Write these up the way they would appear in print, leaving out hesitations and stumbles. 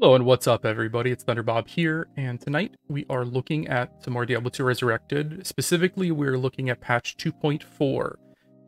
Hello and what's up everybody, it's ThunderBob here, and tonight we are looking at some more Diablo 2 Resurrected. Specifically, we're looking at patch 2.4.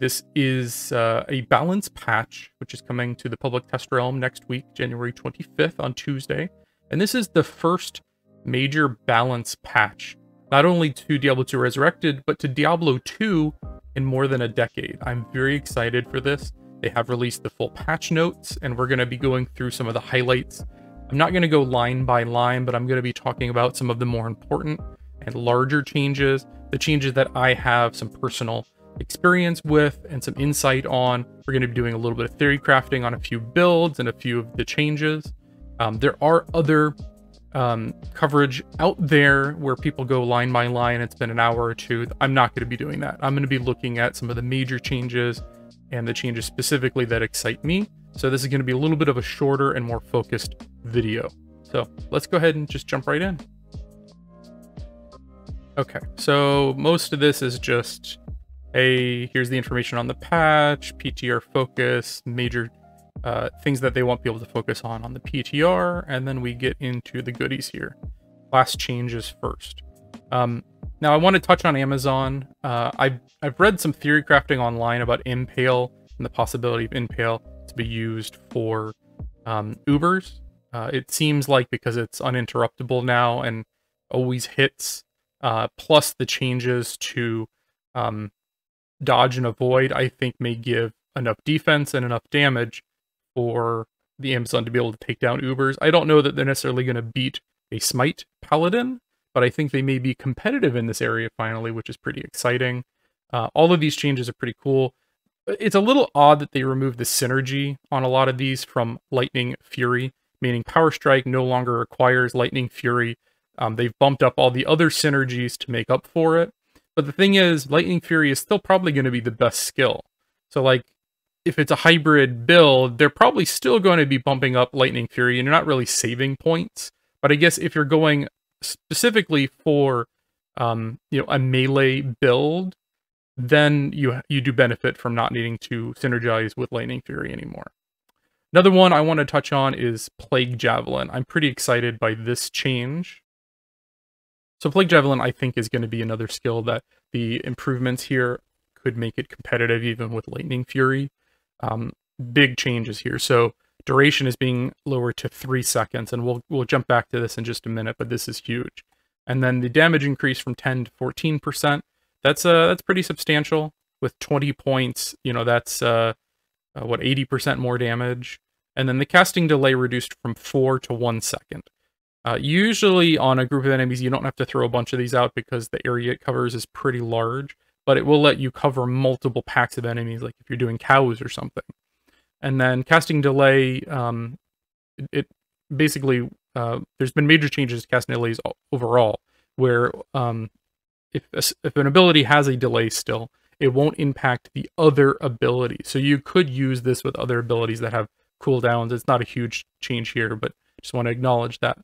This is a balance patch, which is coming to the public test realm next week, January 25th on Tuesday. And this is the first major balance patch, not only to Diablo 2 Resurrected, but to Diablo 2 in more than a decade. I'm very excited for this. They have released the full patch notes, and we're going to be going through some of the highlights. I'm not going to go line by line, but I'm going to be talking about some of the more important and larger changes, the changes that I have some personal experience with and some insight on. We're going to be doing a little bit of theory crafting on a few builds and a few of the changes. There are other coverage out there where people go line by line. It's been an hour or two. I'm not going to be doing that. I'm going to be looking at some of the major changes and the changes specifically that excite me. So this is going to be a little bit of a shorter and more focused video. So let's go ahead and just jump right in. Okay, so most of this is just, here's the information on the patch, PTR focus, major things that they want people to focus on the PTR, and then we get into the goodies here. Class changes first. Now I want to touch on Amazon. I've read some theory crafting online about Impale and the possibility of Impale to be used for Ubers. It seems like because it's uninterruptible now and always hits, plus the changes to dodge and avoid, I think may give enough defense and enough damage for the Amazon to be able to take down Ubers. I don't know that they're necessarily going to beat a Smite Paladin, but I think they may be competitive in this area finally, which is pretty exciting. All of these changes are pretty cool. It's a little odd that they removed the synergy on a lot of these from Lightning Fury, meaning Power Strike no longer requires Lightning Fury. They've bumped up all the other synergies to make up for it. But the thing is, Lightning Fury is still probably going to be the best skill. So like, if it's a hybrid build, they're probably still going to be bumping up Lightning Fury, and you're not really saving points. But I guess if you're going specifically for, a melee build, then you do benefit from not needing to synergize with Lightning Fury anymore. Another one I want to touch on is Plague Javelin. I'm pretty excited by this change. So Plague Javelin, I think, is going to be another skill that the improvements here could make it competitive even with Lightning Fury. Big changes here. So duration is being lowered to 3 seconds, and we'll jump back to this in just a minute, but this is huge. And then the damage increase from 10 to 14%. That's pretty substantial. With 20 points, that's what, 80% more damage. And then the casting delay reduced from 4 to 1 second. Usually on a group of enemies, you don't have to throw a bunch of these out because the area it covers is pretty large, but it will let you cover multiple packs of enemies, like if you're doing cows or something. And then casting delay, it basically, there's been major changes to casting delays overall, where if an ability has a delay still, it won't impact the other abilities. So you could use this with other abilities that have cooldowns. It's not a huge change here, but just want to acknowledge that.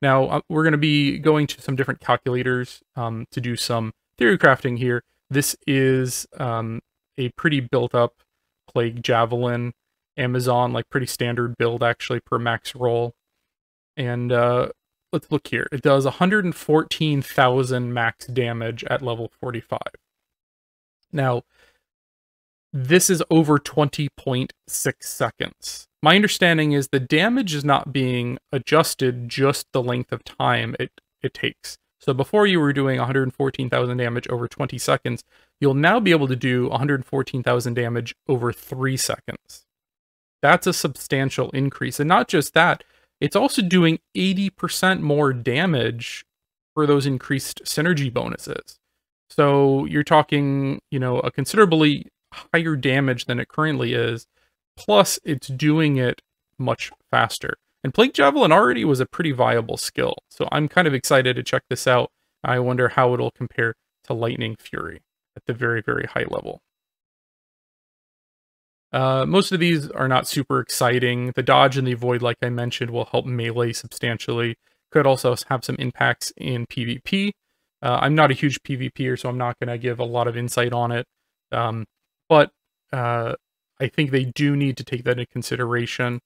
Now, we're going to be going to some different calculators to do some theory crafting here. This is a pretty built up Plague Javelin Amazon, like pretty standard build actually per max roll. And let's look here. It does 114,000 max damage at level 45. Now, this is over 20.6 seconds. My understanding is the damage is not being adjusted just the length of time it takes. So before you were doing 114,000 damage over 20 seconds, you'll now be able to do 114,000 damage over 3 seconds. That's a substantial increase. And not just that, it's also doing 80% more damage for those increased synergy bonuses. So you're talking, a considerably higher damage than it currently is, plus it's doing it much faster. And Plague Javelin already was a pretty viable skill, so I'm kind of excited to check this out. I wonder how it'll compare to Lightning Fury at the very, very high level. Most of these are not super exciting. The dodge and the avoid, like I mentioned, will help melee substantially. Could also have some impacts in PvP. I'm not a huge PvPer, so I'm not going to give a lot of insight on it. But I think they do need to take that into consideration.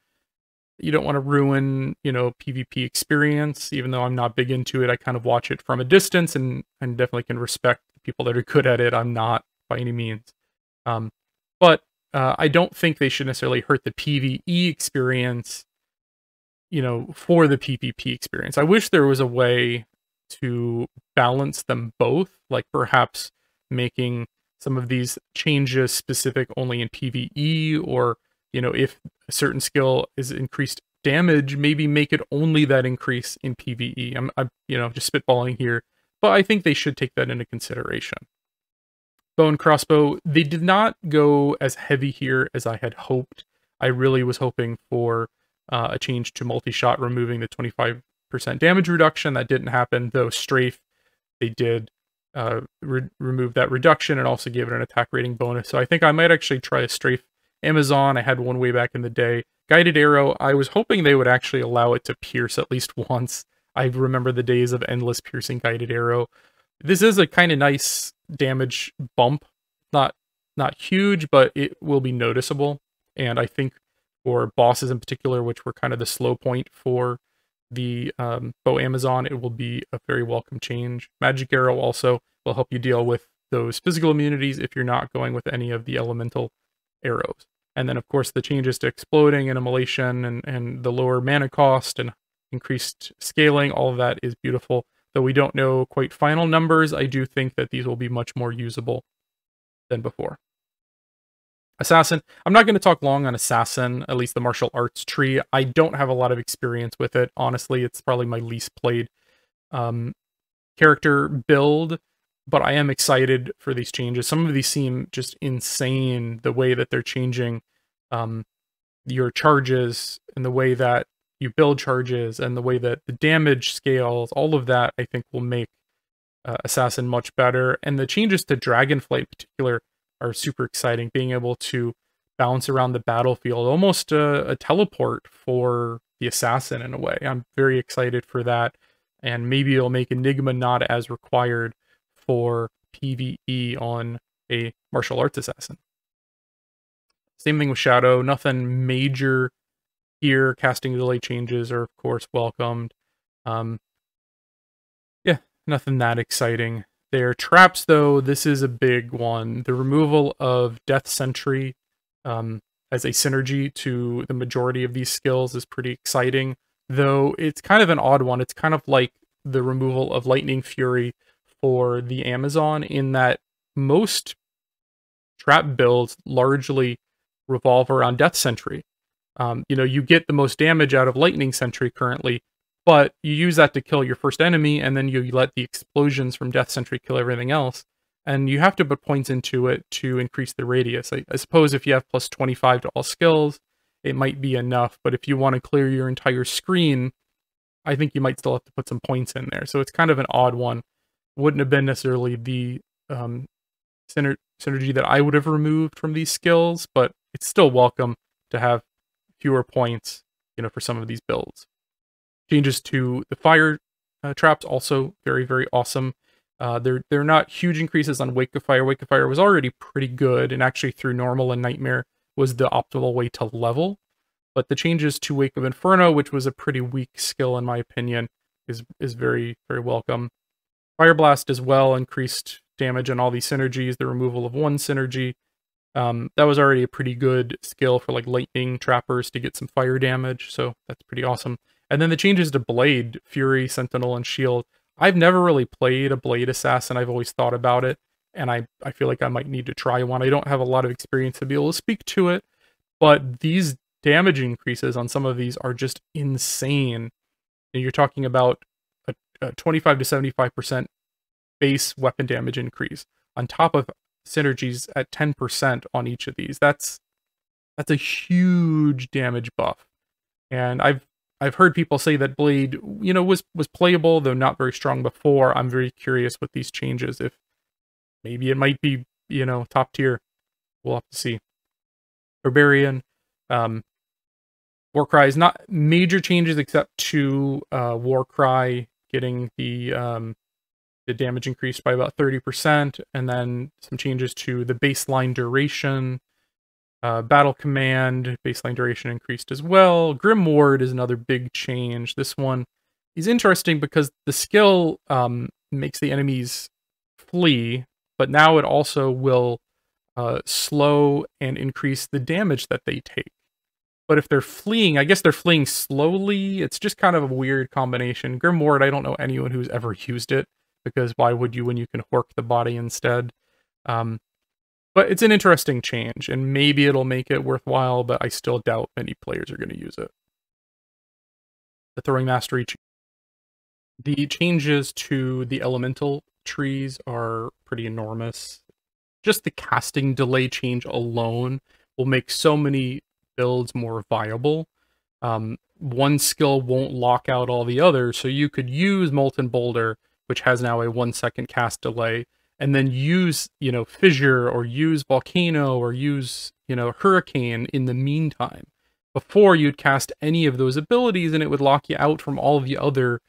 You don't want to ruin, PvP experience, even though I'm not big into it. I kind of watch it from a distance and definitely can respect the people that are good at it. I'm not by any means. Um, but I don't think they should necessarily hurt the PvE experience, for the PvP experience. I wish there was a way to balance them both, like perhaps making some of these changes specific only in PvE, or, if a certain skill is increased damage, maybe make it only that increase in PvE. I'm just spitballing here, but I think they should take that into consideration. Bow and crossbow, they did not go as heavy here as I had hoped. I really was hoping for a change to multi-shot, removing the 25% damage reduction. That didn't happen, though strafe, they did remove that reduction and also gave it an attack rating bonus. So I think I might actually try a strafe Amazon. I had one way back in the day. Guided arrow, I was hoping they would actually allow it to pierce at least once. I remember the days of endless piercing guided arrow. This is a kind of nice damage bump. Not huge, but it will be noticeable. And I think for bosses in particular, which were kind of the slow point for the bow Amazon, it will be a very welcome change. Magic arrow also will help you deal with those physical immunities if you're not going with any of the elemental arrows. And then, of course, the changes to exploding and immolation and the lower mana cost and increased scaling, all of that is beautiful. Though we don't know quite final numbers, I do think that these will be much more usable than before. Assassin, I'm not going to talk long on Assassin, at least the martial arts tree. I don't have a lot of experience with it. Honestly, it's probably my least played character build, but I am excited for these changes. Some of these seem just insane, the way that they're changing your charges and the way that you build charges and the way that the damage scales. All of that, I think, will make Assassin much better. And the changes to Dragonflight in particular are super exciting. Being able to bounce around the battlefield, almost a teleport for the Assassin in a way. I'm very excited for that. And maybe it'll make Enigma not as required for PvE on a martial arts assassin. Same thing with Shadow. Nothing major here. Casting delay changes are, of course, welcomed. Yeah, nothing that exciting there. Traps, though, this is a big one. The removal of Death Sentry as a synergy to the majority of these skills is pretty exciting, though it's kind of an odd one. It's kind of like the removal of Lightning Fury for the Amazon, in that most trap builds largely revolve around Death Sentry. You get the most damage out of Lightning Sentry currently, but you use that to kill your first enemy, and then you let the explosions from Death Sentry kill everything else. And you have to put points into it to increase the radius. I suppose if you have plus 25 to all skills, it might be enough. But if you want to clear your entire screen, I think you might still have to put some points in there. So it's kind of an odd one. Wouldn't have been necessarily the synergy that I would have removed from these skills, but it's still welcome to have fewer points, for some of these builds. Changes to the fire traps also very, very awesome. They're not huge increases on Wake of Fire. Wake of Fire was already pretty good, and actually through Normal and Nightmare was the optimal way to level. But the changes to Wake of Inferno, which was a pretty weak skill in my opinion, is very, very welcome. Fire Blast as well, increased damage on all these synergies, the removal of one synergy. That was already a pretty good skill for like lightning trappers to get some fire damage, so that's pretty awesome. And then the changes to Blade, Fury, Sentinel, and Shield. I've never really played a Blade Assassin. I've always thought about it, and I feel like I might need to try one. I don't have a lot of experience to be able to speak to it, but these damage increases on some of these are just insane. And you're talking about a 25 to 75% base weapon damage increase on top of synergies at 10% on each of these. That's a huge damage buff. And I've heard people say that Blade, was playable, though not very strong before. I'm very curious with these changes, if maybe it might be, top tier. We'll have to see. Barbarian, Warcry is not major changes except to Warcry getting the damage increased by about 30%, and then some changes to the baseline duration. Battle command, baseline duration increased as well. Grimward is another big change. This one is interesting because the skill makes the enemies flee, but now it also will slow and increase the damage that they take. But if they're fleeing, I guess they're fleeing slowly. It's just kind of a weird combination. Grimward, I don't know anyone who's ever used it, because why would you when you can hork the body instead? But it's an interesting change, and maybe it'll make it worthwhile, but I still doubt many players are going to use it. The throwing mastery. The changes to the elemental trees are pretty enormous. Just the casting delay change alone will make so many builds more viable. One skill won't lock out all the others, so you could use Molten Boulder, which has now a 1-second cast delay, and then use, Fissure, or use Volcano, or use, Hurricane in the meantime, before you'd cast any of those abilities, and it would lock you out from all of the other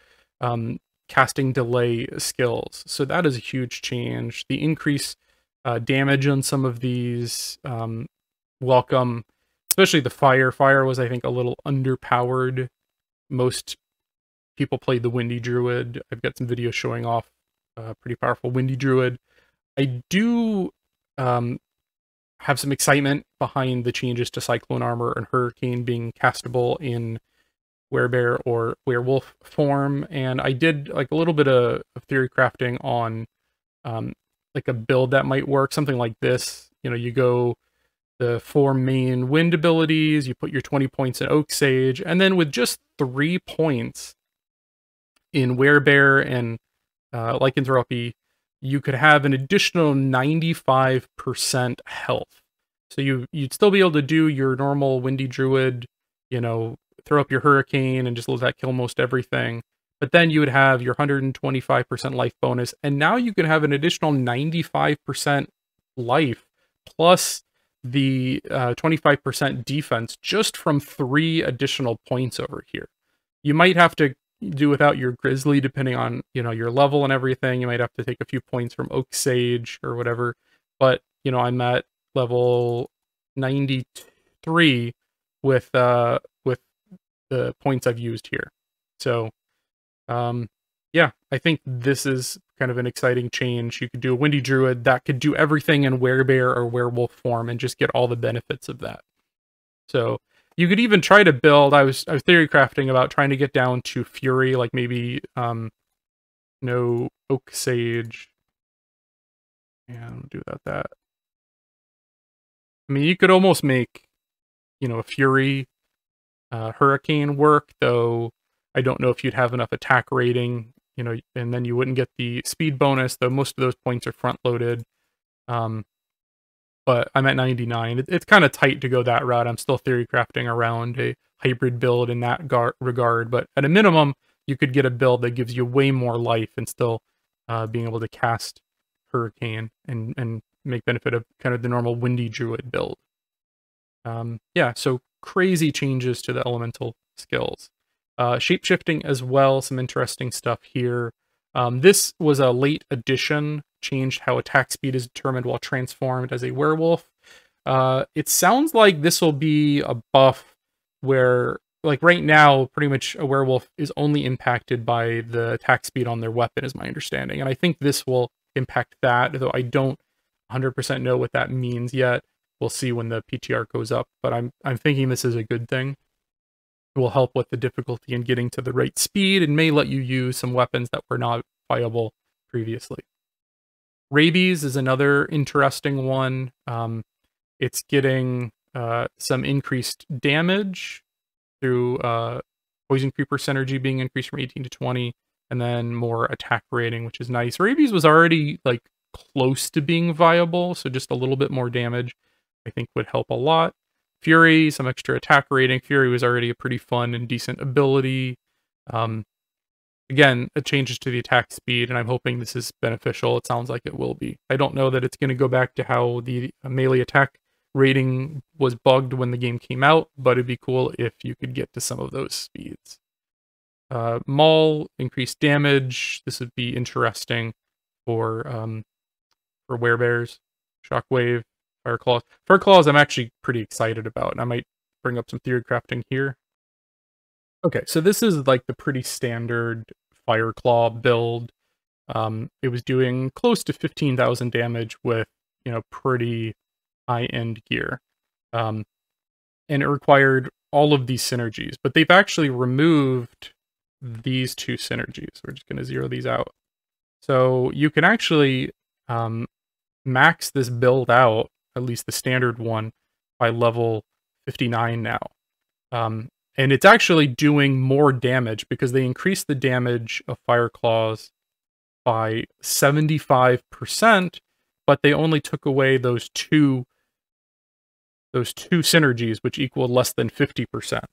casting delay skills. So that is a huge change. The increase damage on some of these, welcome, especially the fire. Fire was, I think, a little underpowered. Most people played the Windy Druid. I've got some videos showing off pretty powerful Windy Druid. I do have some excitement behind the changes to Cyclone Armor and Hurricane being castable in Werebear or Werewolf form, and I did like a little bit of theory crafting on like a build that might work, something like this. You go the 4 main wind abilities, you put your 20 points in Oak Sage, and then with just 3 points in Werebear and Lycanthropy, you could have an additional 95% health. So you'd still be able to do your normal Windy Druid, throw up your Hurricane and just let that kill most everything. But then you would have your 125% life bonus, and now you can have an additional 95% life, plus the 25% defense just from 3 additional points over here. You might have to do without your Grizzly, depending on, your level and everything. You might have to take a few points from Oak Sage or whatever. But, I'm at level 93 with the points I've used here. So, yeah, I think this is kind of an exciting change. You could do a Windy Druid that could do everything in Werebear or Werewolf form and just get all the benefits of that. So you could even try to build, I was theory crafting about trying to get down to Fury, like maybe no Oak Sage. Yeah, I'll do that. I mean, you could almost make, a Fury Hurricane work, though I don't know if you'd have enough attack rating, and then you wouldn't get the speed bonus, though most of those points are front-loaded. But I'm at 99. It's kind of tight to go that route. I'm still theory crafting around a hybrid build in that regard, but at a minimum, you could get a build that gives you way more life and still being able to cast Hurricane and make benefit of kind of the normal Windy Druid build. Yeah, so crazy changes to the elemental skills. Shapeshifting as well, some interesting stuff here. This was a late addition, changed how attack speed is determined while transformed as a werewolf. It sounds like this will be a buff where, like right now, pretty much a werewolf is only impacted by the attack speed on their weapon, is my understanding. And I think this will impact that, though I don't 100% know what that means yet. We'll see when the PTR goes up, but I'm thinking this is a good thing. It will help with the difficulty in getting to the right speed and may let you use some weapons that were not viable previously. Rabies is another interesting one. It's getting some increased damage through Poison Creeper Synergy being increased from 18 to 20, and then more attack rating, which is nice. Rabies was already like close to being viable, so just a little bit more damage I think would help a lot. Fury, some extra attack rating. Fury was already a pretty fun and decent ability. Again, it changes to the attack speed, and I'm hoping this is beneficial. It sounds like it will be. I don't know that it's going to go back to how the melee attack rating was bugged when the game came out, but it'd be cool if you could get to some of those speeds. Maul, increased damage. This would be interesting for werebears. Shockwave, Fire Claws. Fire Claws I'm actually pretty excited about, and I might bring up some theory crafting here. Okay, so this is like the pretty standard Fire Claw build. It was doing close to 15,000 damage with, pretty high-end gear. And it required all of these synergies, but they've actually removed these two synergies. We're just going to zero these out. So you can actually max this build out, at least the standard one, by level 59 now. And it's actually doing more damage because they increased the damage of Fire Claws by 75%, but they only took away those two synergies, which equaled less than 50%.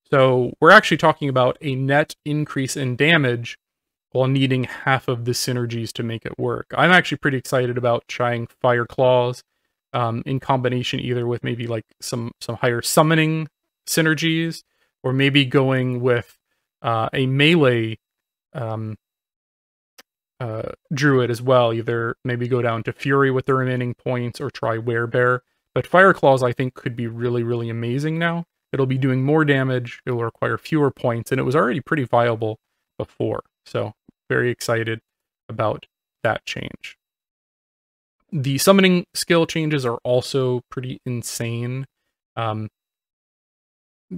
So we're actually talking about a net increase in damage while needing half of the synergies to make it work. I'm actually pretty excited about trying Fire Claws in combination either with maybe like some higher summoning synergies, or maybe going with a melee Druid as well. Either maybe go down to Fury with the remaining points or try Werebear. But Fire Claws, I think, could be really, really amazing now. It'll be doing more damage, it will require fewer points, and it was already pretty viable before. So, very excited about that change. The summoning skill changes are also pretty insane.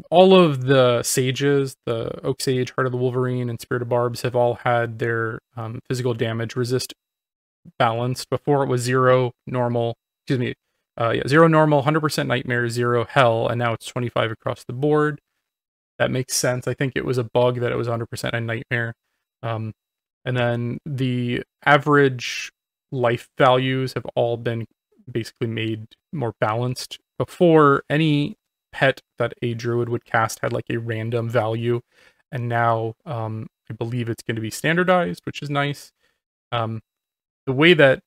All of the sages, the Oak Sage, Heart of the Wolverine, and Spirit of Barbs have all had their physical damage resist balanced. Before it was 0 normal, 0 normal, 100% nightmare, 0 hell, and now it's 25 across the board. That makes sense. I think it was a bug that it was 100% a nightmare. And then the average life values have all been basically made more balanced. Before, any pet that a druid would cast had like a random value, and now I believe it's going to be standardized, which is nice. The way that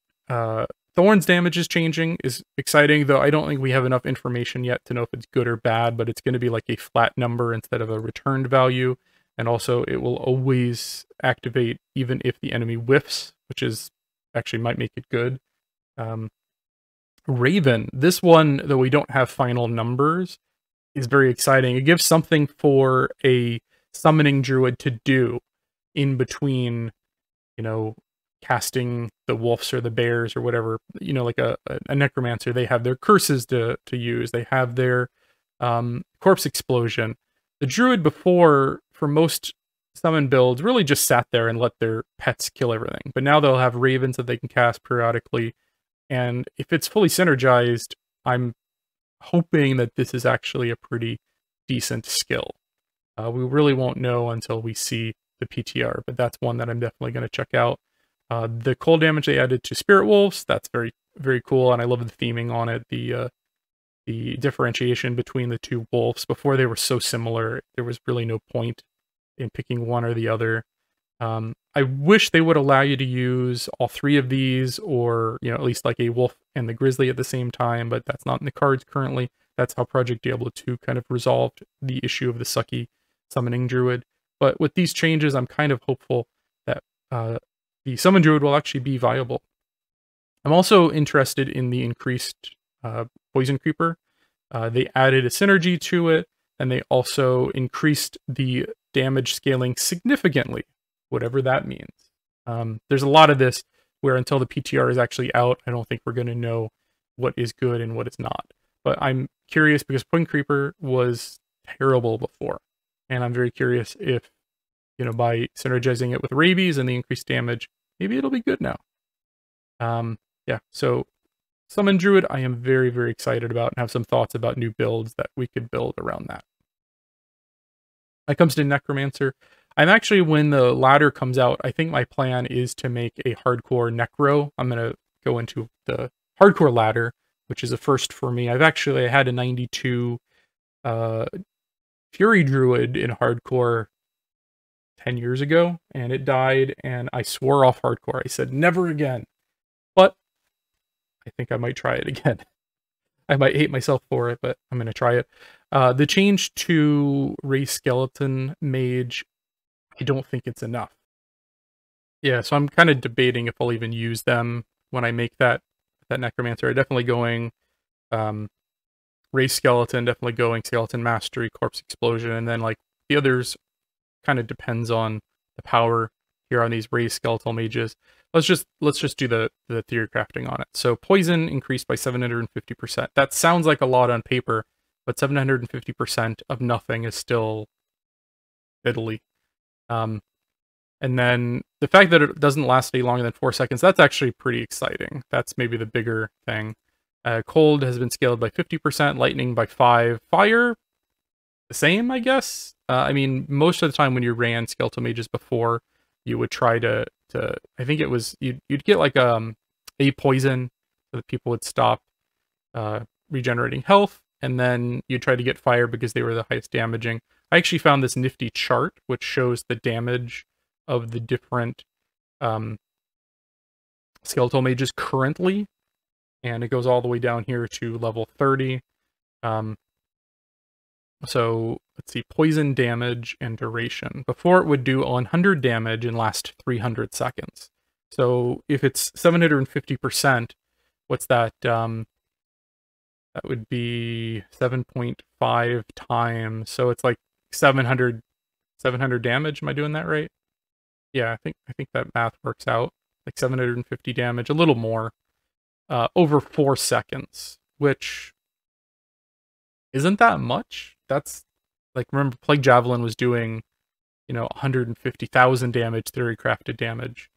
Thorn's damage is changing is exciting, though I don't think we have enough information yet to know if it's good or bad, but it's going to be like a flat number instead of a returned value, and also it will always activate even if the enemy whiffs, which is actually might make it good. Raven, this one, though we don't have final numbers, is very exciting. It gives something for a summoning druid to do in between, casting the wolves or the bears or whatever. Like a necromancer, they have their curses to use. They have their corpse explosion. The druid before, for most summon builds, really just sat there and let their pets kill everything. But now they'll have ravens that they can cast periodically. And if it's fully synergized, I'm hoping that this is actually a pretty decent skill. We really won't know until we see the PTR, but that's one that I'm definitely going to check out. The cold damage they added to Spirit Wolves, that's very, very cool, and I love the theming on it. The differentiation between the two wolves. Before they were so similar, there was really no point in picking one or the other. I wish they would allow you to use all three of these, or at least like a wolf and the grizzly at the same time, but that's not in the cards currently. That's how Project Diablo 2 kind of resolved the issue of the sucky summoning druid. But with these changes, I'm kind of hopeful that the summon druid will actually be viable. I'm also interested in the increased poison creeper. They added a synergy to it, and they also increased the damage scaling significantly, whatever that means. There's a lot of this where until the PTR is actually out, I don't think we're going to know what is good and what is not. But I'm curious because Poison Creeper was terrible before. And I'm very curious if, by synergizing it with Rabies and the increased damage, maybe it'll be good now. Yeah, so Summon Druid, I am very, very excited about and have some thoughts about new builds that we could build around that. When it comes to Necromancer, I'm actually, when the ladder comes out, I think my plan is to make a hardcore Necro. I'm going to go into the hardcore ladder, which is a first for me. I had a 92 Fury Druid in hardcore 10 years ago, and it died, and I swore off hardcore. I said, never again. But I think I might try it again. I might hate myself for it, but I'm going to try it. The change to Race Skeleton Mage, I don't think it's enough. Yeah, so I'm kind of debating if I'll even use them when I make that Necromancer. I'm definitely going Race Skeleton, definitely going. Skeleton Mastery, Corpse Explosion, and then like the others kind of depends on the power here on these raised skeletal mages. Let's just do the theory crafting on it. So poison increased by 750%. That sounds like a lot on paper, but 750% of nothing is still fiddly. And then the fact that it doesn't last any longer than 4 seconds, that's actually pretty exciting. That's maybe the bigger thing. Cold has been scaled by 50%, lightning by 5, fire the same, I guess. I mean, most of the time when you ran skeletal mages before, you would try to I think it was you'd get like a poison so that people would stop regenerating health, and then you try to get fire because they were the highest damaging. I actually found this nifty chart which shows the damage of the different skeletal mages currently, and it goes all the way down here to level 30. So let's see, poison damage and duration. Before it would do 100 damage and last 300 seconds. So if it's 750%, what's that? That would be 7.5 times. So it's like 700 damage. Am I doing that right? Yeah, I think that math works out. Like 750 damage, a little more, over 4 seconds, which isn't that much. That's like, remember, Plague Javelin was doing, 150,000 damage, theory crafted damage.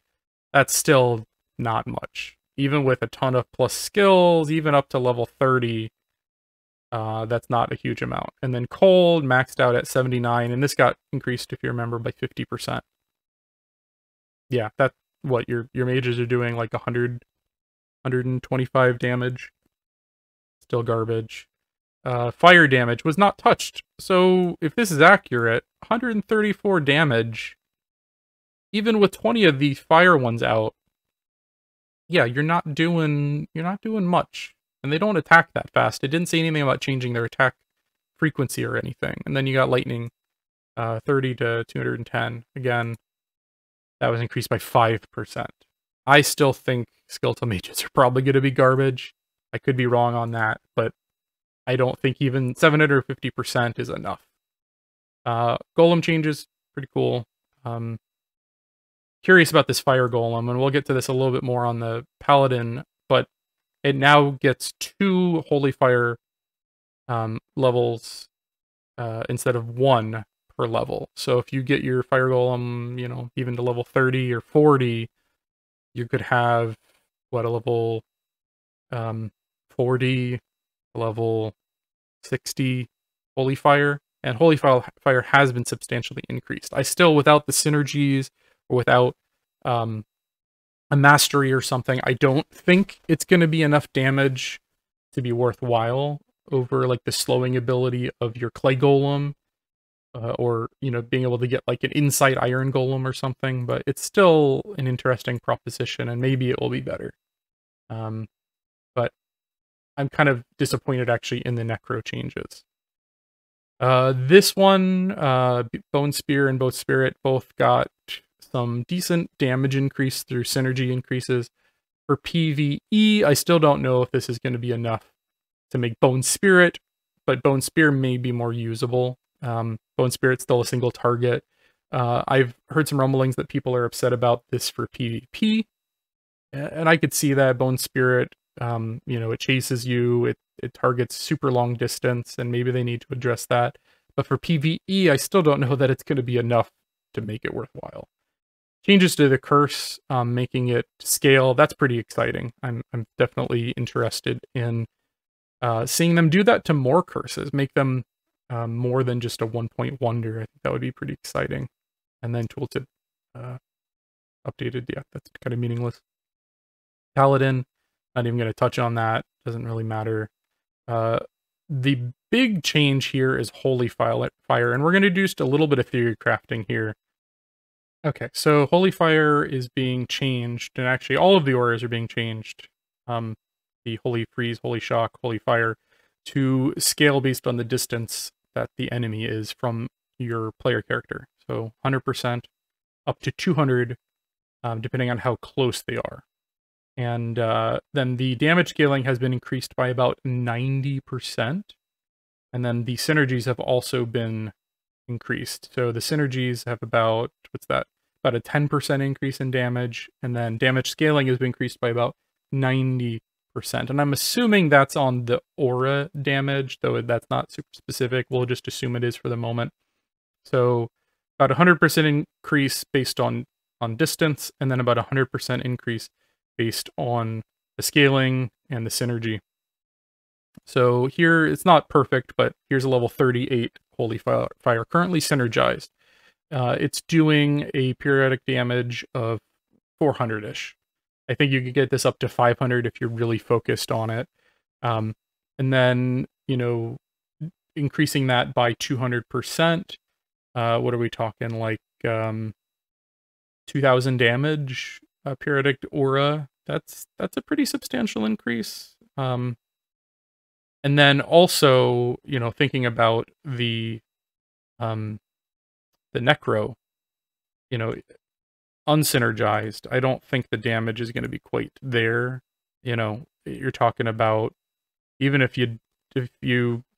That's still not much. Even with a ton of plus skills, even up to level 30, that's not a huge amount. And then cold maxed out at 79, and this got increased, if you remember, by 50%. Yeah, that's what your mages are doing, like 125 damage. Still garbage. Fire damage was not touched. So if this is accurate, 134 damage, even with 20 of the fire ones out, yeah, you're not doing much. And they don't attack that fast. It didn't say anything about changing their attack frequency or anything. And then you got lightning, 30 to 210. Again, that was increased by 5%. I still think skeletal mages are probably going to be garbage. I could be wrong on that, but I don't think even 750% is enough. Golem changes, pretty cool. Curious about this fire golem, and we'll get to this a little bit more on the paladin, but it now gets 2 holy fire levels instead of 1 per level. So if you get your fire golem, even to level 30 or 40, you could have, what, a level 40, level 60 holy fire, and holy fire has been substantially increased. I still, without the synergies or without a mastery or something, I don't think it's going to be enough damage to be worthwhile over like the slowing ability of your clay golem, or being able to get like an insight iron golem or something. But it's still an interesting proposition, and maybe it will be better. But I'm kind of disappointed actually in the necro changes. This one, Bone Spear and Both Spirit both got some decent damage increase through synergy increases. For PvE, I still don't know if this is going to be enough to make Bone Spirit, but Bone Spear may be more usable. Bone Spirit's still a single target. I've heard some rumblings that people are upset about this for PvP, and I could see that. Bone Spirit, it chases you, it targets super long distance, and maybe they need to address that. But for PvE, I still don't know that it's going to be enough to make it worthwhile. Changes to the curse, making it scale, that's pretty exciting. I'm definitely interested in seeing them do that to more curses, make them more than just a 1-point wonder. I think that would be pretty exciting. And then tooltip updated, yeah, that's kind of meaningless. Paladin, not even going to touch on that, doesn't really matter. The big change here is Holy Fire, and we're going to do just a little bit of theory crafting here. Okay, so Holy Fire is being changed, and actually all of the auras are being changed. The Holy Freeze, Holy Shock, Holy Fire, to scale based on the distance that the enemy is from your player character. So 100% up to 200, depending on how close they are. And then the damage scaling has been increased by about 90%. And then the synergies have also been increased. So the synergies have about, what's that? About a 10% increase in damage. And then damage scaling has been increased by about 90%. And I'm assuming that's on the aura damage, though that's not super specific. We'll just assume it is for the moment. So about 100% increase based on distance, and then about 100% increase based on the scaling and the synergy. So here, it's not perfect, but here's a level 38 Holy Fire, currently synergized. It's doing a periodic damage of 400-ish. I think you could get this up to 500 if you're really focused on it. And then, you know, increasing that by 200%. What are we talking, like 2,000 damage periodic aura? That's a pretty substantial increase. And then also, you know, thinking about the necro, you know, unsynergized, I don't think the damage is going to be quite there. You know, you're talking about, even if you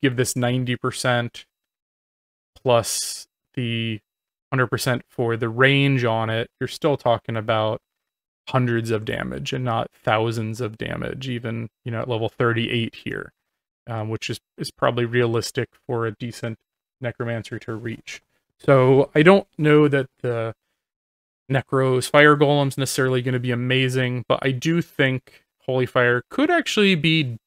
give this 90% plus the 100% for the range on it, you're still talking about hundreds of damage and not thousands of damage, even, you know, at level 38 here, which is probably realistic for a decent Necromancer to reach. So I don't know that the Necro's Fire Golem's necessarily going to be amazing, but I do think Holy Fire could actually be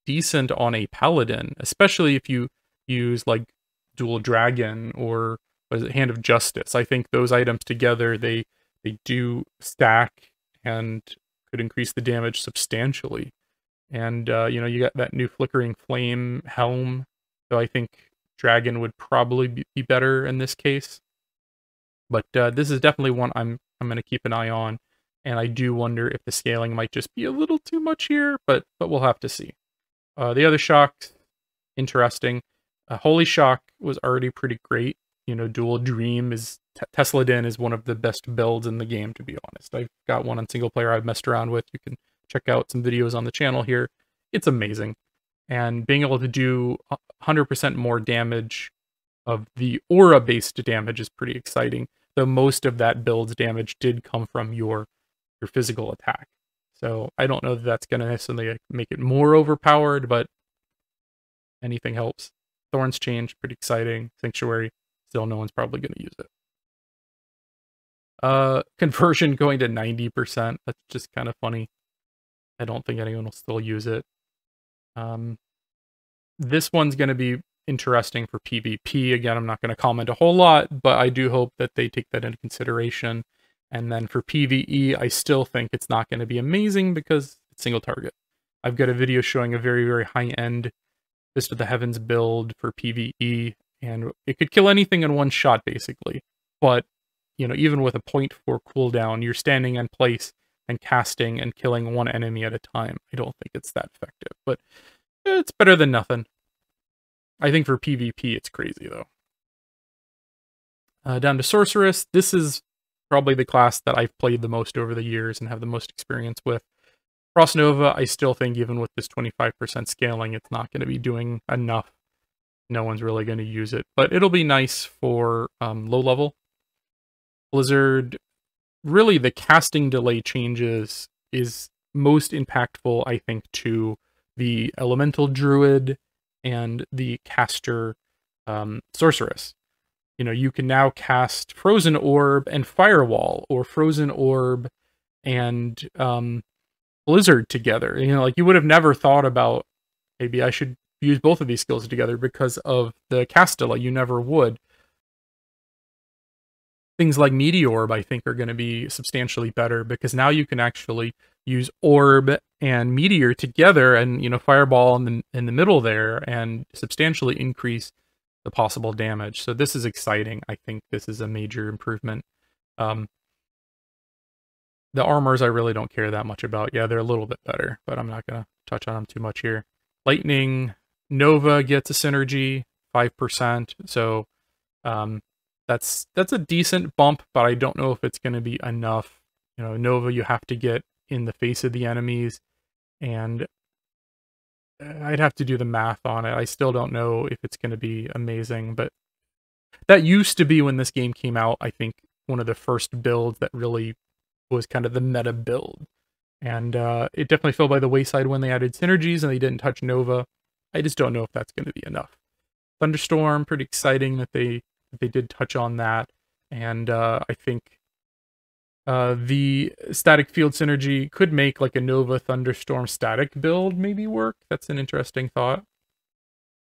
decent on a Paladin, especially if you use like Dual Dragon or what is it, Hand of Justice. I think those items together, they do stack and could increase the damage substantially. And you know, you got that new Flickering Flame helm, so I think Dragon would probably be better in this case. But this is definitely one I'm going to keep an eye on, and I do wonder if the scaling might just be a little too much here, but we'll have to see. The other shocks, interesting. Holy Shock was already pretty great. You know, Dual Dream is Tesla Din is one of the best builds in the game, to be honest. I've got one on single player I've messed around with. You can check out some videos on the channel here. It's amazing. And being able to do 100% more damage of the aura-based damage is pretty exciting, though most of that build's damage did come from your physical attack. So I don't know that that's going to necessarily make it more overpowered, but anything helps. Thorn's Change, pretty exciting. Sanctuary, still no one's probably going to use it. Conversion going to 90%, that's just kind of funny. I don't think anyone will still use it. This one's going to be interesting for PvP. Again, I'm not going to comment a whole lot, but I do hope that they take that into consideration. And then for PvE, I still think it's not going to be amazing because it's single target. I've got a video showing a very, very high-end Fist of the Heavens build for PvE, and it could kill anything in one shot, basically. But, you know, even with a 0.4 cooldown, you're standing in place and casting and killing one enemy at a time. I don't think it's that effective, but it's better than nothing. I think for PvP, it's crazy, though. Down to Sorceress. This is probably the class that I've played the most over the years and have the most experience with. Frost Nova, I still think even with this 25% scaling, it's not going to be doing enough. No one's really going to use it, but it'll be nice for low level. Blizzard, really the casting delay changes is most impactful, I think, to the Elemental Druid and the caster Sorceress. You know, you can now cast Frozen Orb and Firewall, or Frozen Orb and Blizzard together. You know, like you would have never thought about, maybe I should use both of these skills together because of the cast delay. You never would. Things like Meteorb, I think, are going to be substantially better because now you can actually use Orb and Meteor together and, you know, Fireball in the middle there and substantially increase the possible damage. So this is exciting. I think this is a major improvement. The armors I really don't care that much about. Yeah, they're a little bit better, but I'm not going to touch on them too much here. Lightning, Nova gets a synergy, 5%. So that's a decent bump, but I don't know if it's going to be enough. You know, Nova, you have to get in the face of the enemies, and I'd have to do the math on it. I still don't know if it's going to be amazing, but that used to be when this game came out, I think, one of the first builds that really was kind of the meta build. And it definitely fell by the wayside when they added synergies and they didn't touch Nova. I just don't know if that's going to be enough. Thunderstorm, pretty exciting that they did touch on that. And I think the static field synergy could make like a Nova Thunderstorm static build maybe work. That's an interesting thought.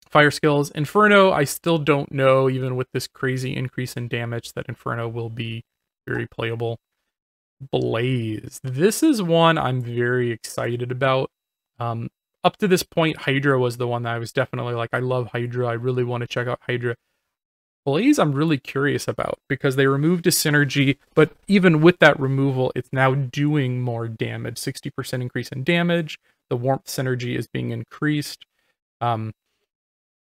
Fire skills. Inferno, I still don't know, even with this crazy increase in damage, that Inferno will be very playable. Blaze. This is one I'm very excited about. Up to this point, Hydra was the one that I was definitely like, I love Hydra. I really want to check out Hydra. Blaze, I'm really curious about because they removed a synergy, but even with that removal, it's now doing more damage. 60% increase in damage. The warmth synergy is being increased.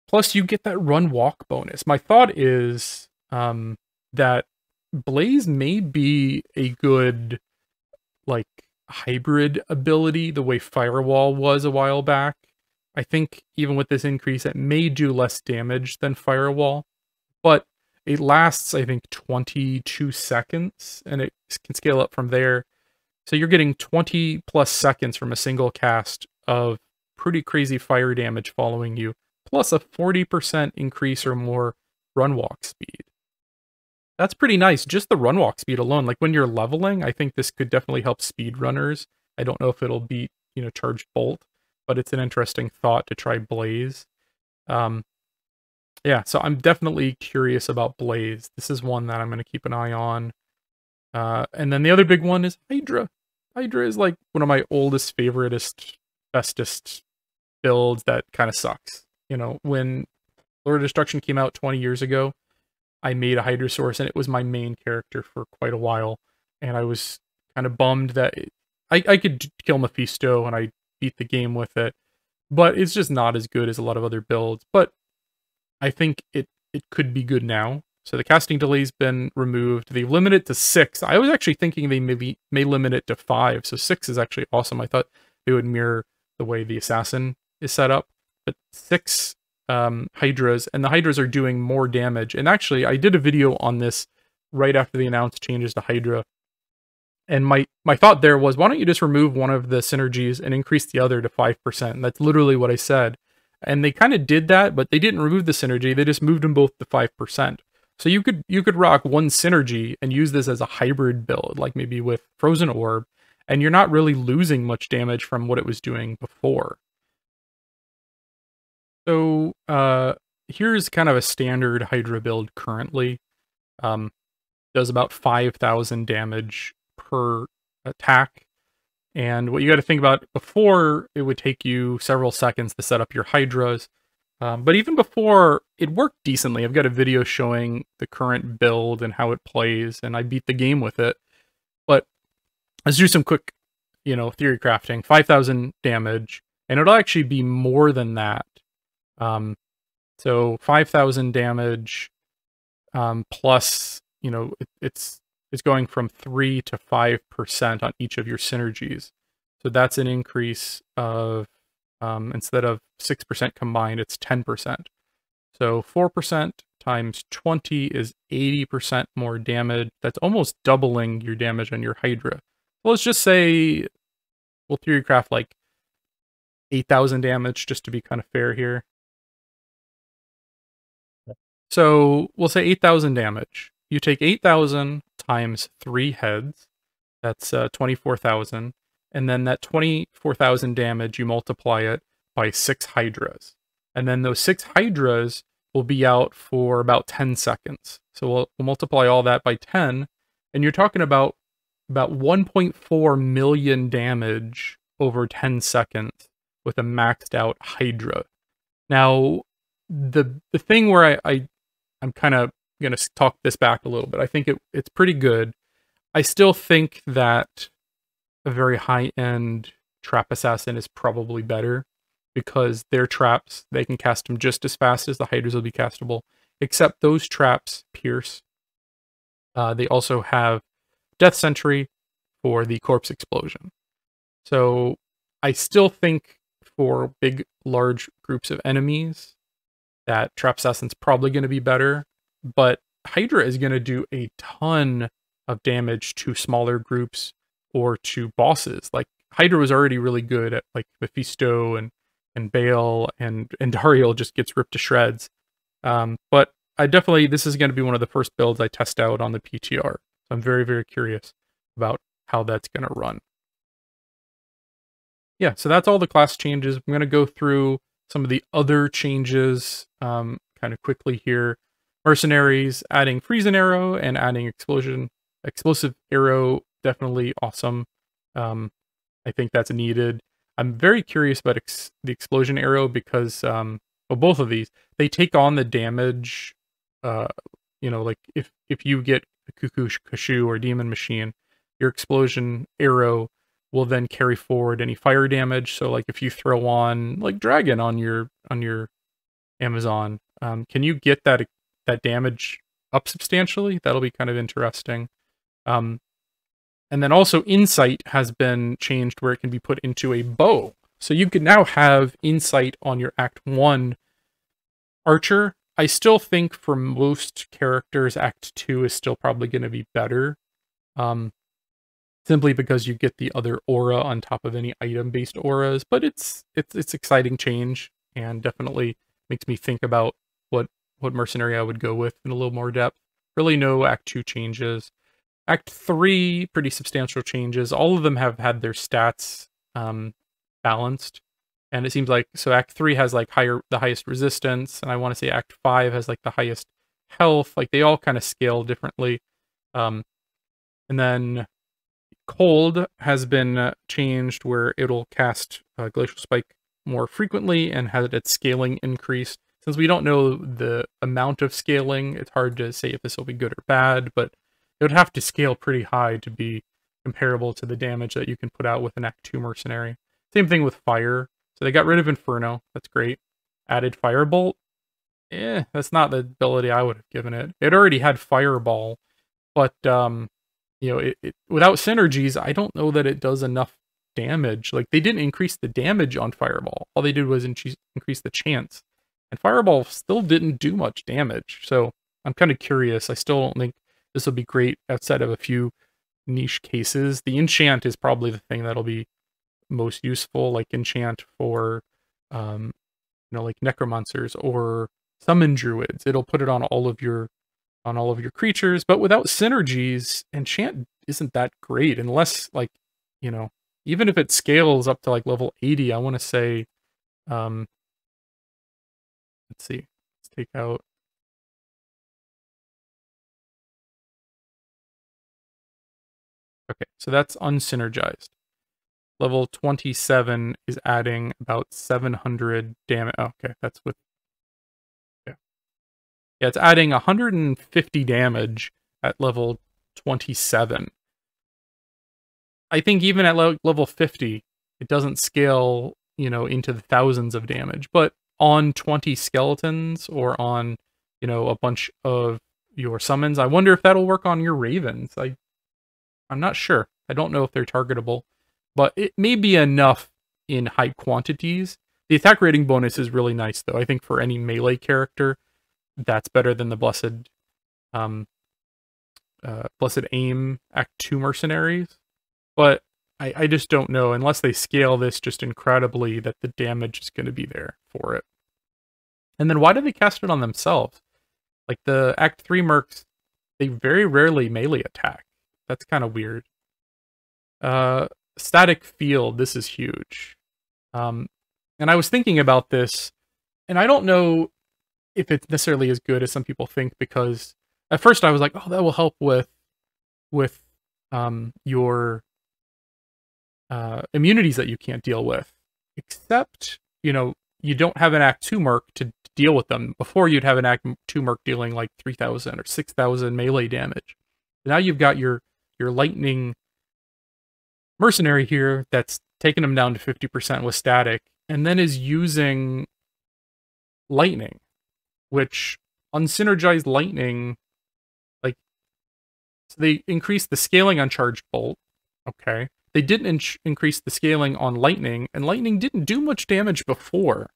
Plus, you get that run walk bonus. My thought is that Blaze may be a good, like, hybrid ability, the way Firewall was a while back. I think even with this increase, it may do less damage than Firewall, but it lasts, I think, 22 seconds, and it can scale up from there. So you're getting 20 plus seconds from a single cast of pretty crazy fire damage following you, plus a 40% increase or more run walk speed. That's pretty nice. Just the run walk speed alone. Like when you're leveling, I think this could definitely help speedrunners. I don't know if it'll beat, Charged Bolt, but it's an interesting thought to try Blaze. Yeah, so I'm definitely curious about Blaze. This is one that I'm going to keep an eye on. And then the other big one is Hydra. Hydra is like one of my oldest, favoritist, bestest builds that kind of sucks. When Lord of Destruction came out 20 years ago, I made a Hydra source, and it was my main character for quite a while. And I was kind of bummed that I could kill Mephisto, and I beat the game with it. But it's just not as good as a lot of other builds. But I think it could be good now. So the casting delay's been removed. They've limited it to 6. I was actually thinking they may limit it to 5. So 6 is actually awesome. I thought they would mirror the way the Assassin is set up. But 6 Hydras, and the Hydras are doing more damage. And actually, I did a video on this right after they announced changes to Hydra. And my thought there was, why don't you just remove one of the synergies and increase the other to 5%? And that's literally what I said. And they kind of did that, but they didn't remove the synergy. They just moved them both to 5%. So you could rock one synergy and use this as a hybrid build, like maybe with Frozen Orb, and you're not really losing much damage from what it was doing before. So here's kind of a standard Hydra build currently. Does about 5,000 damage per attack. And what you got to think about, before, it would take you several seconds to set up your Hydras. But even before, it worked decently. I've got a video showing the current build and how it plays, and I beat the game with it. But let's do some quick, theory crafting. 5,000 damage, and it'll actually be more than that. So 5,000 damage, plus, it's going from 3 to 5% on each of your synergies. So that's an increase of, instead of 6% combined, it's 10%. So 4% times 20 is 80% more damage. That's almost doubling your damage on your Hydra. So let's just say we'll theorycraft like 8,000 damage, just to be kind of fair here. So we'll say 8,000 damage. You take 8,000 times 3 heads. That's 24,000. And then that 24,000 damage, you multiply it by 6 Hydras. And then those 6 Hydras will be out for about 10 seconds. So we'll multiply all that by 10. And you're talking about 1.4 million damage over 10 seconds with a maxed out Hydra. Now, the thing where I'm kind of going to talk this back a little bit. I think it's pretty good. I still think that a very high-end trap assassin is probably better, because their traps, they can cast them just as fast as the Hydras will be castable, except those traps pierce. They also have Death Sentry for the corpse explosion. So I still think for big, large groups of enemies that Trap Assassin's probably going to be better, but Hydra is going to do a ton of damage to smaller groups or to bosses. Like Hydra was already really good at like Mephisto and Bale and Dariel just gets ripped to shreds. But I definitely, this is going to be one of the first builds I test out on the PTR. So I'm very, very curious about how that's going to run. Yeah, so that's all the class changes. I'm going to go through some of the other changes kind of quickly here. Mercenaries, adding Freezing Arrow and adding Explosive Arrow, definitely awesome. I think that's needed. I'm very curious about the Explosion Arrow because, well, both of these, they take on the damage, like if you get a Cuckoo Kashu or Demon Machine, your Explosion Arrow will then carry forward any fire damage. So like if you throw on like Dragon on your Amazon, can you get that damage up substantially? That'll be kind of interesting. And then also Insight has been changed where it can be put into a bow. So you can now have Insight on your Act 1 Archer. I still think for most characters, Act 2 is still probably going to be better. Simply because you get the other aura on top of any item-based auras, but it's exciting change and definitely makes me think about what mercenary I would go with in a little more depth. Really no Act 2 changes. Act 3, pretty substantial changes. All of them have had their stats balanced, and it seems like, so Act 3 has like the highest resistance, and I want to say Act 5 has like the highest health. Like they all kind of scale differently. And then Cold has been changed where it'll cast Glacial Spike more frequently and has its scaling increased. Since we don't know the amount of scaling, it's hard to say if this will be good or bad, but it would have to scale pretty high to be comparable to the damage that you can put out with an Act 2 Mercenary. Same thing with Fire. So they got rid of Inferno. That's great. Added Firebolt. That's not the ability I would have given it. It already had Fireball, but it without synergies, I don't know that it does enough damage. Like they didn't increase the damage on Fireball. All they did was increase the chance. And Fireball still didn't do much damage. So I'm kind of curious. I still don't think this will be great outside of a few niche cases. The enchant is probably the thing that'll be most useful, like enchant for like necromancers or summon druids. It'll put it on all of your creatures, but without synergies, enchant isn't that great unless even if it scales up to like level 80. I want to say let's see. Let's take out okay, so that's unsynergized. Level 27 is adding about 700 damage. Oh, okay, that's with yeah, it's adding 150 damage at level 27. I think even at level 50, it doesn't scale, into the thousands of damage. But on 20 skeletons or on, a bunch of your summons, I wonder if that'll work on your ravens. I'm not sure. I don't know if they're targetable, but it may be enough in high quantities. The attack rating bonus is really nice, though. I think for any melee character, that's better than the Blessed Aim Act 2 Mercenaries. But I just don't know, unless they scale this just incredibly, that the damage is going to be there for it. And then why do they cast it on themselves? Like the Act 3 Mercs, they very rarely melee attack. That's kind of weird. Static Field, this is huge. And I was thinking about this, and I don't know if it's necessarily as good as some people think, because at first I was like, oh, that will help with your immunities that you can't deal with. Except, you don't have an Act 2 Merc to deal with them. Before, you'd have an Act 2 Merc dealing like 3,000 or 6,000 melee damage. Now you've got your lightning mercenary here that's taking them down to 50% with static, and then is using lightning, which unsynergized lightning, so they increase the scaling on charged bolt, okay, they didn't increase the scaling on lightning, and lightning didn't do much damage before.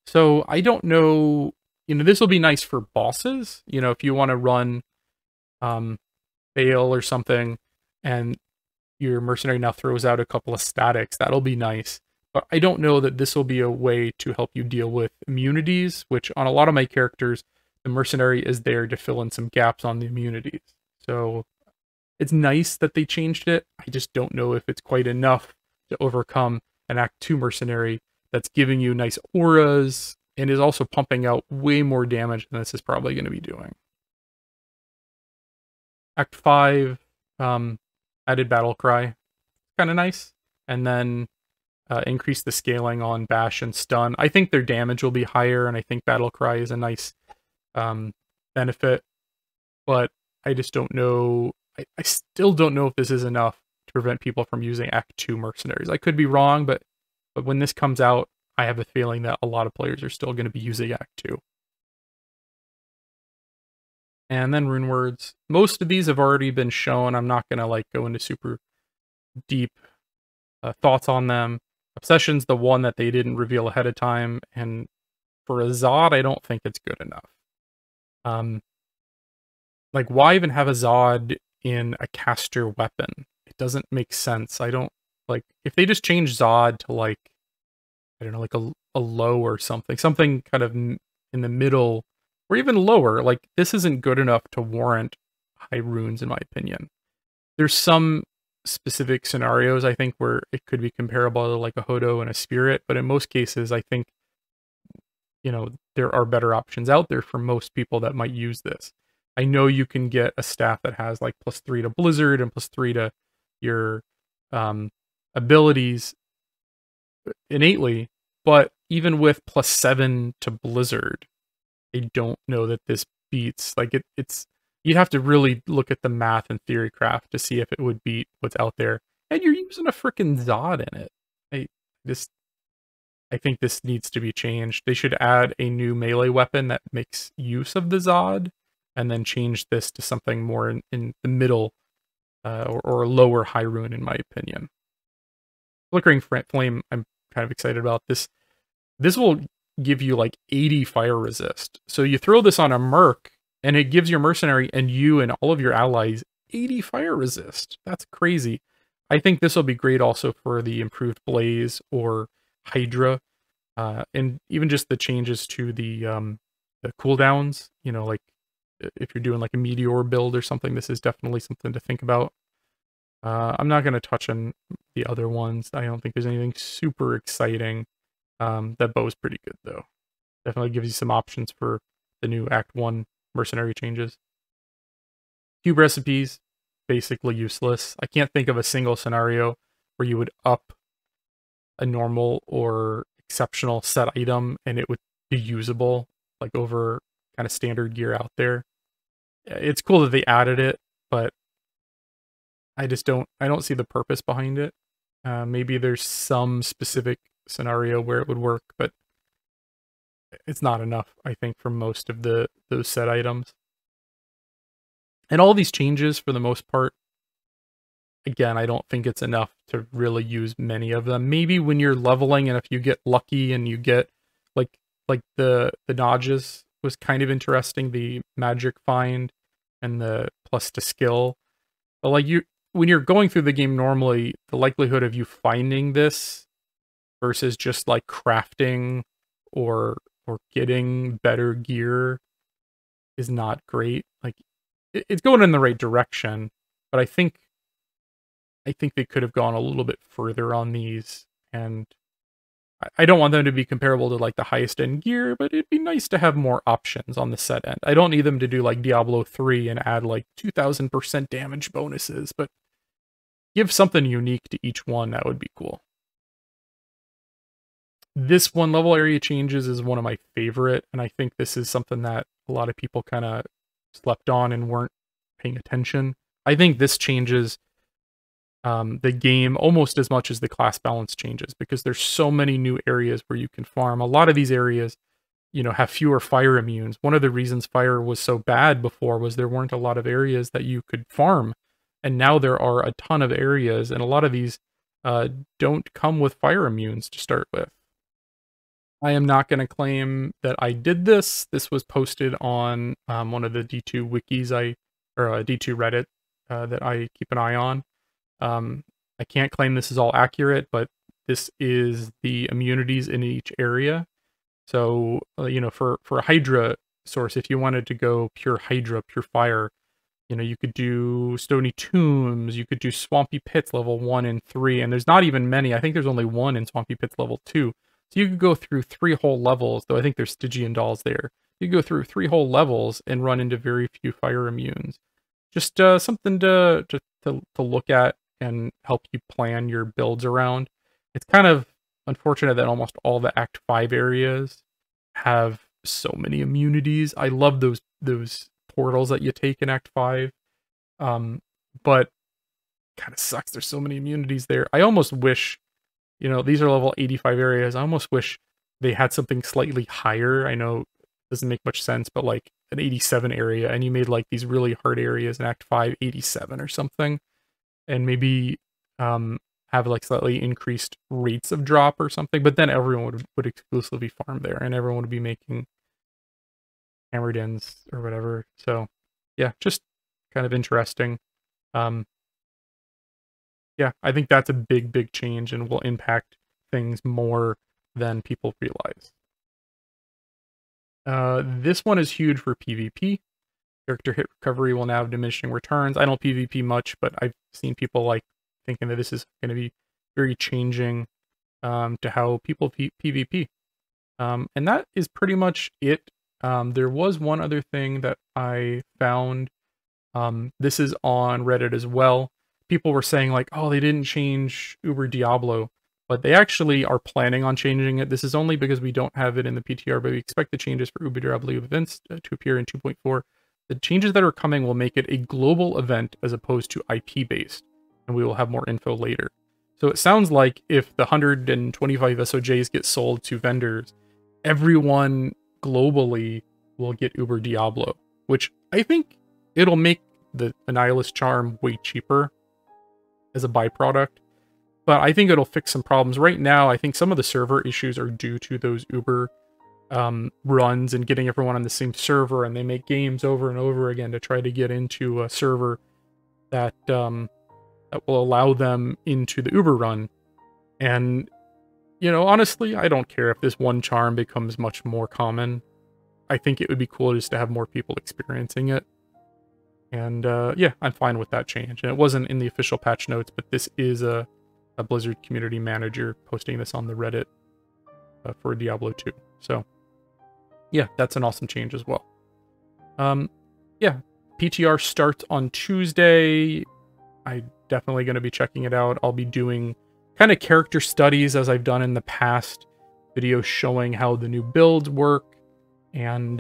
So I don't know, this will be nice for bosses, if you want to run Bale or something, and your mercenary now throws out a couple of statics, that'll be nice. But I don't know that this will be a way to help you deal with immunities, which on a lot of my characters, the mercenary is there to fill in some gaps on the immunities. So it's nice that they changed it. I just don't know if it's quite enough to overcome an Act 2 mercenary that's giving you nice auras and is also pumping out way more damage than this is probably going to be doing. Act 5 added Battle Cry. Kind of nice. And then increase the scaling on Bash and Stun. I think their damage will be higher, and I think Battle Cry is a nice benefit. But I just don't know. I still don't know if this is enough to prevent people from using Act 2 mercenaries. I could be wrong, but when this comes out, I have a feeling that a lot of players are still going to be using Act 2. And then rune words. Most of these have already been shown. I'm not going to go into super deep thoughts on them. Obsession's the one that they didn't reveal ahead of time, and for a Zod, I don't think it's good enough. Why even have a Zod in a caster weapon? It doesn't make sense. I don't, if they just change Zod to, I don't know, a low or something kind of in the middle, or even lower, this isn't good enough to warrant high runes, in my opinion. There's some specific scenarios, I think, where it could be comparable to a Hodo and a Spirit, but in most cases, I think, there are better options out there for most people that might use this. I know you can get a staff that has +3 to Blizzard and +3 to your abilities innately, but even with +7 to Blizzard, I don't know that this beats. It's you'd have to really look at the math and theorycraft to see if it would beat what's out there. And you're using a freaking Zod in it. I think this needs to be changed. They should add a new melee weapon that makes use of the Zod, and then change this to something more in the middle, or a lower high rune, in my opinion. Flickering Flame, I'm kind of excited about this. This will give you 80 fire resist. So you throw this on a Merc, and it gives your mercenary and you and all of your allies 80 fire resist. That's crazy. I think this will be great also for the improved Blaze or Hydra, and even just the changes to the cooldowns. If you're doing a meteor build or something, this is definitely something to think about. I'm not going to touch on the other ones. I don't think there's anything super exciting. That bow is pretty good, though. Definitely gives you some options for the new Act 1 mercenary changes. Cube recipes, basically useless. I can't think of a single scenario where you would up a normal or exceptional set item and it would be usable, over kind of standard gear out there. It's cool that they added it, but I don't see the purpose behind it. Maybe there's some specific scenario where it would work, but it's not enough, I think, for most of those set items. And all these changes, for the most part, again, I don't think it's enough to really use many of them. Maybe when you're leveling, and if you get lucky and you get the Nodges was kind of interesting, the magic find and the plus to skill. But when you're going through the game normally, the likelihood of you finding this versus just crafting or getting better gear is not great. It's going in the right direction, but I think they could have gone a little bit further on these, and I don't want them to be comparable to the highest end gear, but it'd be nice to have more options on the set end. I don't need them to do Diablo 3 and add 2000% damage bonuses, but give something unique to each one. That would be cool. This one, level area changes, is one of my favorite, and I think this is something that a lot of people kind of slept on and weren't paying attention. I think this changes the game almost as much as the class balance changes, because there's so many new areas where you can farm. A lot of these areas, have fewer fire immunes. One of the reasons fire was so bad before was there weren't a lot of areas that you could farm, and now there are a ton of areas, and a lot of these don't come with fire immunes to start with. I am not going to claim that I did this. This was posted on one of the D2 wikis or D2 Reddit that I keep an eye on. I can't claim this is all accurate, but this is the immunities in each area. So, you know, for a Hydra source, if you wanted to go pure Hydra, pure fire, you know, you could do Stony Tombs, you could do Swampy Pits level 1 and 3, and there's not even many. I think there's only one in Swampy Pits level 2. So you could go through 3 whole levels, though I think there's Stygian dolls there. You could go through 3 whole levels and run into very few fire immunes. Just something to look at and help you plan your builds around. It's kind of unfortunate that almost all the Act 5 areas have so many immunities. I love those portals that you take in Act 5. But kind of sucks there's so many immunities there. I almost wish, you know, these are level 85 areas. I almost wish they had something slightly higher. I know it doesn't make much sense, but like an 87 area, and you made like these really hard areas in Act 5 87 or something, and maybe have like slightly increased rates of drop or something, but then everyone would exclusively farm there, and everyone would be making hammered ends or whatever. So yeah, just kind of interesting. Yeah, I think that's a big change and will impact things more than people realize. This one is huge for PvP. Character hit recovery will now have diminishing returns. I don't PvP much, but I've seen people like thinking that this is going to be very changing to how people PvP. And that is pretty much it. There was one other thing that I found. This is on Reddit as well. People were saying like, oh, they didn't change Uber Diablo, but they actually are planning on changing it. This is only because we don't have it in the PTR, but we expect the changes for Uber Diablo events to appear in 2.4. The changes that are coming will make it a global event as opposed to IP-based, and we will have more info later. So it sounds like if the 125 SOJs get sold to vendors, everyone globally will get Uber Diablo, which I think it'll make the Annihilus Charm way cheaper as a byproduct. But I think it'll fix some problems. Right now, I think some of the server issues are due to those Uber runs and getting everyone on the same server, and they make games over and over again to try to get into a server that that will allow them into the Uber run. And, you know, honestly, I don't care if this one charm becomes much more common. I think it would be cool just to have more people experiencing it. And yeah, I'm fine with that change. And it wasn't in the official patch notes, but this is a Blizzard community manager posting this on the Reddit for Diablo 2. So yeah, that's an awesome change as well. Yeah, PTR starts on Tuesday. I'm definitely going to be checking it out. I'll be doing kind of character studies as I've done in the past, videos showing how the new builds work, and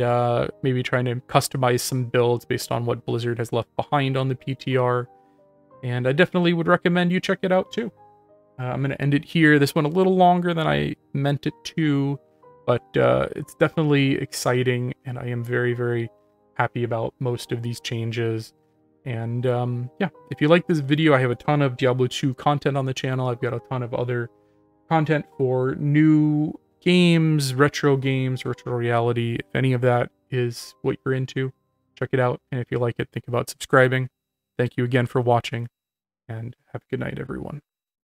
maybe trying to customize some builds based on what Blizzard has left behind on the PTR. And I definitely would recommend you check it out too. I'm going to end it here. This one a little longer than I meant it to, but it's definitely exciting, and I am very happy about most of these changes. And yeah, if you like this video, I have a ton of Diablo 2 content on the channel. I've got a ton of other content for new games, retro reality. If any of that is what you're into, check it out. And if you like it, think about subscribing. Thank you again for watching, and have a good night, everyone.